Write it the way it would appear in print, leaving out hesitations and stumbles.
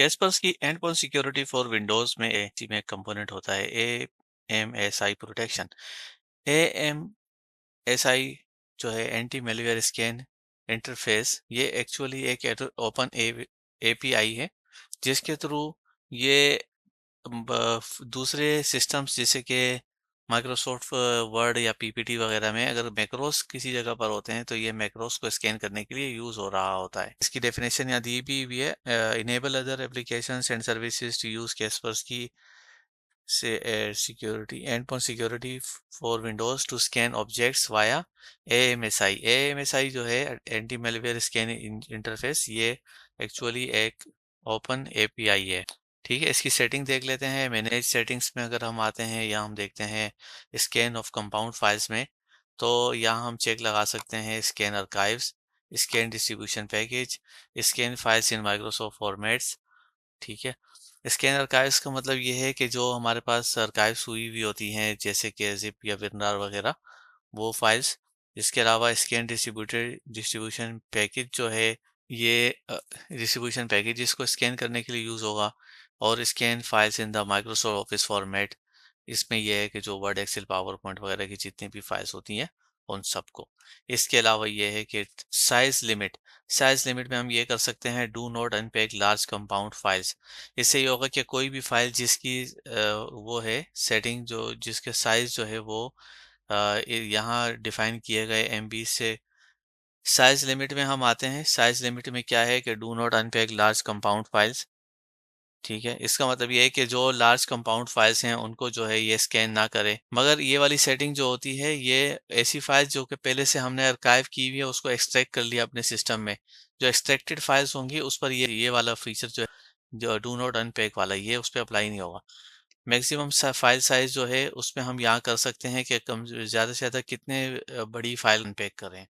कैस्पर्स की and point security for Windows में में एक कंपोनेंट होता है AMSI प्रोटेक्शन। AMSI जो है एंटी मेलवेयर स्कैन इंटरफेस, ये एक्चुअली एक ओपन API है जिसके थ्रू ये दूसरे सिस्टम्स जैसे कि माइक्रोसॉफ्ट वर्ड या पीपीटी वगैरह में अगर मैक्रोस किसी जगह पर होते हैं तो ये मैक्रोस को स्कैन करने के लिए यूज हो रहा होता है। इसकी डेफिनेशन यहाँ दी भी है, enable other applications and services to use Kaspersky से security endpoint security for Windows to scan objects via AMSI। AMSI जो है एंटी मेलवेयर स्कैन इंटरफेस, ये एक्चुअली एक ओपन API है। ठीक है, इसकी सेटिंग देख लेते हैं। मैनेज सेटिंग्स में अगर हम आते हैं, यहाँ हम देखते हैं स्कैन ऑफ कंपाउंड फाइल्स में, तो यहाँ हम चेक लगा सकते हैं scan archives, scan distribution package, scan files in Microsoft formats. ठीक है, स्कैन आर्काइव्स का मतलब ये है कि जो हमारे पास आर्काइव्स हुई हुई होती हैं जैसे कि जिप या विरनार वगैरह, वो फाइल्स। इसके अलावा स्कैन डिस्ट्रीब्यूशन पैकेज जो है, ये डिस्ट्रीब्यूशन पैकेज इसको स्कैन करने के लिए यूज होगा। और scan files in the Microsoft office format, इसमें यह है कि जो वर्ड, एक्सेल, पावर पॉइंट वगैरह की जितनी भी फाइल्स होती हैं उन सबको। इसके अलावा यह है कि साइज लिमिट में हम ये कर सकते हैं, do not unpack large compound files. इससे ये होगा कि कोई भी फाइल जिसकी वो है सेटिंग, जो जिसके साइज जो है वो यहाँ डिफाइन किए गए MB से। साइज लिमिट में हम आते हैं। साइज लिमिट में क्या है कि do not unpack large compound files. ठीक है, इसका मतलब ये है कि जो लार्ज कंपाउंड फाइल्स हैं उनको जो है ये स्कैन ना करे। मगर ये वाली सेटिंग जो होती है, ये ऐसी फाइल्स जो कि पहले से हमने आर्काइव की हुई है उसको एक्सट्रैक्ट कर लिया अपने सिस्टम में, जो एक्सट्रैक्टेड फाइल्स होंगी उस पर ये वाला फीचर जो है, जो डू नॉट अनपैक वाला, ये उस पर अप्लाई नहीं होगा। मैक्सिमम फाइल साइज जो है उसमें हम यहाँ कर सकते हैं कि कम ज़्यादा से ज़्यादा कितने बड़ी फाइल अनपैक करें।